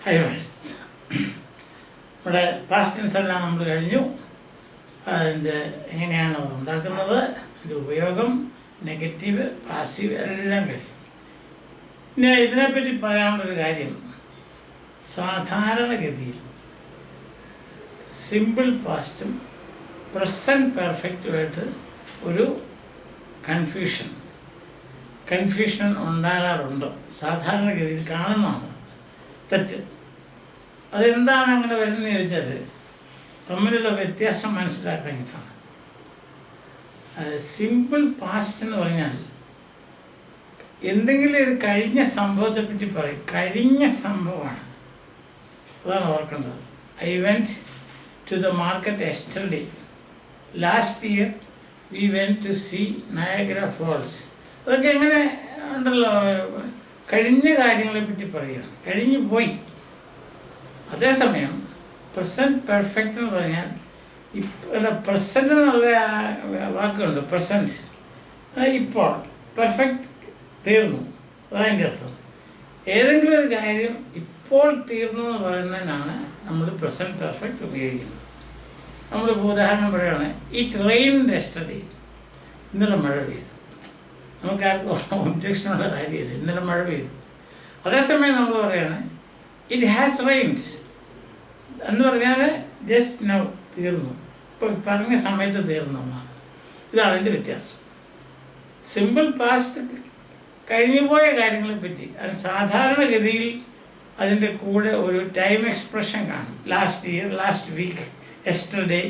High waste ഇവിടെ past tense എല്ലാം നമ്മൾ കഴിഞ്ഞു. അതിൻ്റെ എങ്ങനെയാണ് ഉണ്ടാക്കുന്നത്, അതിൻ്റെ ഉപയോഗം, നെഗറ്റീവ്, പാസീവ് എല്ലാം കഴിഞ്ഞു. പിന്നെ ഇതിനെപ്പറ്റി പറയാനുള്ളൊരു കാര്യം, സാധാരണഗതിയിൽ സിമ്പിൾ പാസ്റ്റും പ്രസൻറ്റ് പെർഫെക്റ്റുമായിട്ട് ഒരു കൺഫ്യൂഷൻ ഉണ്ടാകാറുണ്ട്. സാധാരണഗതിയിൽ കാണുന്നതാണ് തെറ്റ്. അതെന്താണ് അങ്ങനെ വരുന്നതെന്ന് ചോദിച്ചാൽ തമ്മിലുള്ള വ്യത്യാസം മനസ്സിലാക്കാനായിട്ടാണ്. സിമ്പിൾ പാസ്റ്റ് എന്ന് പറഞ്ഞാൽ എന്തെങ്കിലും ഒരു കഴിഞ്ഞ സംഭവത്തെപ്പറ്റി പറയും, കഴിഞ്ഞ സംഭവമാണ്, അതാണ് ഓർക്കേണ്ടത്. I went to the market yesterday, last year we went to see Niagara Falls. അതൊക്കെ എങ്ങനെ ഉണ്ടല്ലോ, കഴിഞ്ഞ കാര്യങ്ങളെപ്പറ്റി പറയുകയാണ്, കഴിഞ്ഞു പോയി. അതേസമയം പ്രസൻറ്റ് പെർഫെക്റ്റ് എന്ന് പറഞ്ഞാൽ പ്രസൻറ്റ് എന്നുള്ള വാക്കുണ്ട്, പ്രസൻറ്റ് ഇപ്പോൾ, പെർഫെക്റ്റ് തീർന്നു, അതതിൻ്റെ അർത്ഥം. ഏതെങ്കിലും ഒരു കാര്യം ഇപ്പോൾ തീർന്നു എന്ന് പറയുന്നതിനാണ് നമ്മൾ പ്രസൻറ്റ് പെർഫെക്റ്റ് ഉപയോഗിക്കുന്നത്. നമ്മളിപ്പോൾ ഉദാഹരണം പറയുകയാണ്, ഇറ്റ് റെയിൻഡ് യെസ്റ്റർഡേ, ഇന്നലെ മഴ പെയ്തു. നമുക്കാർക്കും ഒബ്ജക്ഷനുള്ള കാര്യമില്ല, ഇന്നലെ മഴ പെയ്തു. അതേസമയം നമ്മൾ പറയുകയാണ് ഇറ്റ് ഹാസ് റെയിൻഡ് എന്ന് പറഞ്ഞാൽ ജസ്റ്റ് നൗ തീർന്നു, ഇപ്പോൾ പറഞ്ഞ സമയത്ത് തീർന്നു എന്നാണ്. ഇതാണ് അതിൻ്റെ വ്യത്യാസം. സിമ്പിൾ പാസ്റ്റ് കഴിഞ്ഞു പോയ കാര്യങ്ങളെപ്പറ്റി അത് സാധാരണഗതിയിൽ അതിൻ്റെ കൂടെ ഒരു ടൈം എക്സ്പ്രഷൻ കാണും. Last year, last week, yesterday,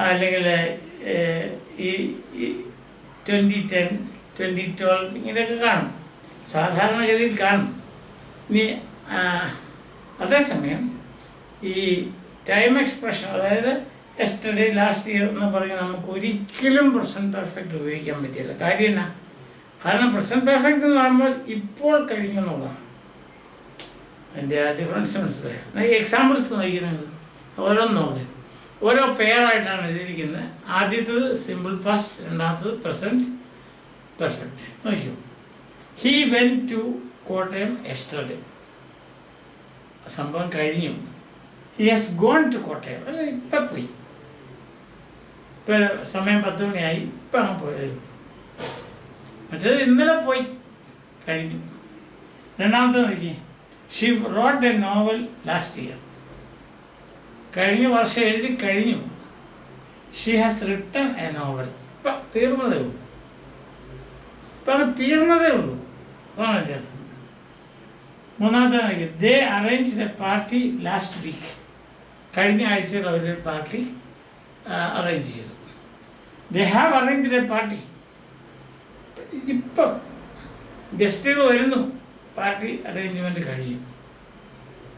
അല്ലെങ്കിൽ ഈ 2010, 2012 ഇങ്ങനെയൊക്കെ കാണും, സാധാരണഗതിയിൽ കാണും. ഇനി അതേസമയം ഈ ടൈം എക്സ്പ്രഷൻ, അതായത് യെസ്റ്റർഡേ, ലാസ്റ്റ് ഇയർ എന്ന് പറയുന്നത് നമുക്ക് ഒരിക്കലും പ്രസൻറ്റ് പെർഫെക്റ്റ് ഉപയോഗിക്കാൻ പറ്റില്ല. കാര്യം എന്നാ? കാരണം പ്രസൻറ്റ് പെർഫെക്റ്റ് എന്ന് പറയുമ്പോൾ ഇപ്പോൾ കഴിഞ്ഞു എന്നുള്ളതാണ്. അതിൻ്റെ ആ ഡിഫറൻസ് മനസ്സിലായോ? ഈ എക്സാമ്പിൾസ് നോക്കുന്നത് ഓരോന്നോക്കെ ഓരോ പെയറായിട്ടാണ് എഴുതിയിരിക്കുന്നത്. ആദ്യത്തത് സിമ്പിൾ പാസ്റ്റ്, രണ്ടാമത്തത് പ്രസൻറ്റ് പെർഫെക്റ്റ്. നോക്കൂ, he went to Kottayam yesterday, സംഭവം കഴിഞ്ഞു. He has gone to Kottayam, അല്ല ഇപ്പം പോയി, ഇപ്പം സമയം 10 മണിയായി, ഇപ്പം അങ്ങ് പോയത്. മറ്റേത് ഇന്നലെ പോയി, കഴിഞ്ഞു. രണ്ടാമത്തെ നോക്കി, she wrote a novel last year, കഴിഞ്ഞ വർഷം എഴുതി കഴിഞ്ഞു. She has written a novel, ഇപ്പം തീർന്നതേ ഉള്ളൂ, ഇപ്പം അത് തീർന്നതേ ഉള്ളൂ, അതാണ് വ്യത്യാസം. മൂന്നാമത്തെ നോക്കി, they arranged a party last week, കഴിഞ്ഞ ആഴ്ചയിൽ അവരൊരു പാർട്ടി അറേഞ്ച് ചെയ്തു. They have arranged a party, ഇപ്പം ഗസ്റ്റുകൾ വരുന്നു, പാർട്ടി അറേഞ്ച്മെൻറ്റ് കഴിയും,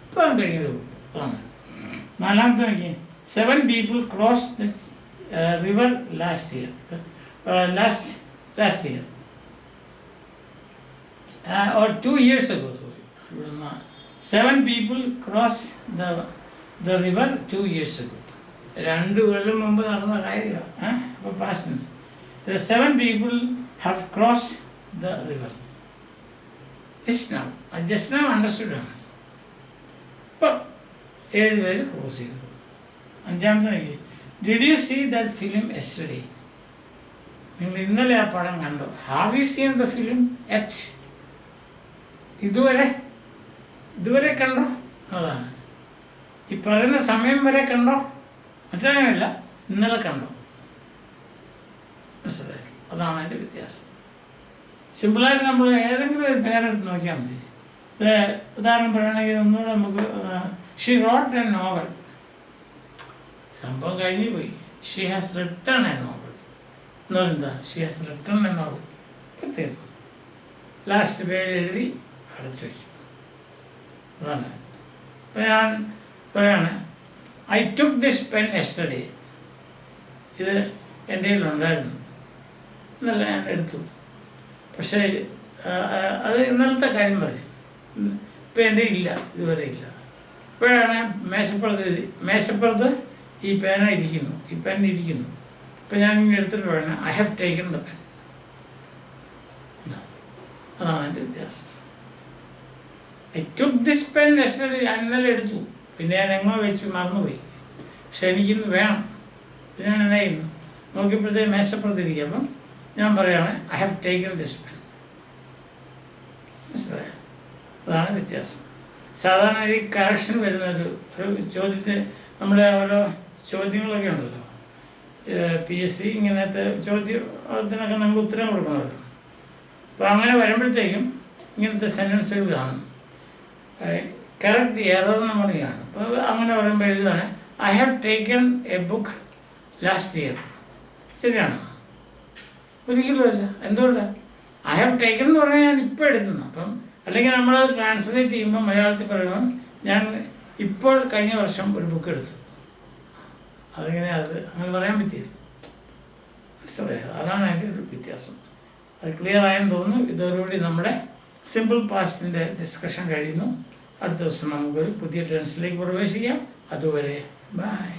ഇപ്പം കഴിഞ്ഞതേ ഉള്ളൂ, അതാണ്. നാലാമത്തെ നോക്കി, 7 people crossed the river last year, last year or 2 years ago, sorry. 7 people crossed the river 2 years ago. 2 കൊല്ലം മുമ്പ് നടന്ന കാര്യമാണ്. അപ്പോൾ past tense. 7 people have crossed the river just now understood ആണ്. ഇപ്പം 7 പേര് ക്രോസ് ചെയ്തു. അഞ്ചാമത്തെ നോക്കി, did you see that film yesterday, നിങ്ങൾ ഇന്നലെ ആ പടം കണ്ടോ? Have you seen the film yet, ഇതുവരെ കണ്ടോ? അതാണ് ഈ പറയുന്ന സമയം വരെ കണ്ടോ, മറ്റങ്ങനെയല്ല, ഇന്നലെ കണ്ടോ, മനസ്സിലായി? അതാണ് അതിൻ്റെ വ്യത്യാസം. സിമ്പിളായിട്ട് നമ്മൾ ഏതെങ്കിലും ഒരു പേരെടുത്ത് നോക്കിയാൽ മതി. ഉദാഹരണം പറയുകയാണെങ്കിൽ ഒന്നുകൂടെ നമുക്ക്, ഷി റോട്ട് എ നോവൽ, സംഭവം കഴിഞ്ഞു പോയി. Xi has written a novel എന്ന് പറയുന്നത്, Xi has written a novel, ഇപ്പം തീർന്നു. ലാസ്റ്റ് പേര് എഴുതി അടച്ചു വെച്ചു, അതാണ്. അപ്പം ഞാൻ പറയാണ്, I took this pen yesterday, ഇത് എൻ്റെ കയ്യിലുണ്ടായിരുന്നു, ഇന്നലെ ഞാൻ എടുത്തു. പക്ഷേ അത് ഇന്നലത്തെ കാര്യം പറയും, ഇപ്പം എൻ്റെ ഇല്ല, ഇതുവരെ ഇല്ല. ഇപ്പോഴാണ് മേശപ്പുറത്ത് ഈ പേന ഇരിക്കുന്നു, ഈ പെൻ ഇരിക്കുന്നു. ഇപ്പം ഞാൻ ഇങ്ങനെ എടുത്തിട്ട് പറയണം, I have taken the pen. അതാണ് എൻ്റെ വ്യത്യാസം. I took this pen yesterday, ഞാൻ ഇന്നലെ എടുത്തു, പിന്നെ ഞാൻ എങ്ങോ വെച്ച് മറന്നുപോയി, പക്ഷെ എനിക്കിന്ന് വേണം. പിന്നെ ഞാൻ എന്നാ ചെയ്യുന്നു, നോക്കിയപ്പോഴത്തേക്ക് മേശപ്പുറത്തിരിക്കുക. അപ്പം ഞാൻ പറയുകയാണ് I have taken this pen. മനസ്സിലായോ? അതാണ് വ്യത്യാസം. സാധാരണ ഈ കറക്ഷൻ വരുന്നൊരു ചോദ്യത്തിന് നമ്മുടെ ഓരോ ചോദ്യങ്ങളൊക്കെ ഉണ്ടല്ലോ, PSC ഇങ്ങനത്തെ ചോദ്യത്തിനൊക്കെ നമുക്ക് ഉത്തരം കൊടുക്കണമല്ലോ. അപ്പോൾ അങ്ങനെ വരുമ്പോഴത്തേക്കും ഇങ്ങനത്തെ സെൻറ്റൻസുകൾ കാണും. കറക്റ്റ് ദി എറർ നമ്മൾ കാണും. അപ്പോൾ അങ്ങനെ പറയുമ്പോൾ എഴുതാണ് I have taken a book last year. ശരിയാണോ? ഒരിക്കലും അല്ല. എന്തുകൊണ്ടാണ്? ഐ ഹാവ് ടേക്കൺ എന്ന് പറഞ്ഞാൽ ഞാൻ ഇപ്പോൾ എടുത്തുന്നു. അപ്പം അല്ലെങ്കിൽ നമ്മൾ ട്രാൻസ്ലേറ്റ് ചെയ്യുമ്പോൾ മലയാളത്തിൽ പറയുമ്പോൾ ഞാൻ ഇപ്പോൾ കഴിഞ്ഞ വർഷം ഒരു ബുക്ക് എടുത്തു. അതിങ്ങനെ അങ്ങനെ പറയാൻ പറ്റിയത്. മനസ്സിലായോ? അതാണ് അതിൻ്റെ ഒരു വ്യത്യാസം. അത് ക്ലിയർ ആയെന്ന് തോന്നുന്നു. ഇതോടുകൂടി നമ്മുടെ സിമ്പിൾ പാസ്റ്റിൻ്റെ ഡിസ്കഷൻ കഴിയുന്നു. അടുത്ത ദിവസം നമുക്കൊരു പുതിയ ടെൻസിലേക്ക് പ്രവേശിക്കാം. അതുവരെ ബൈ.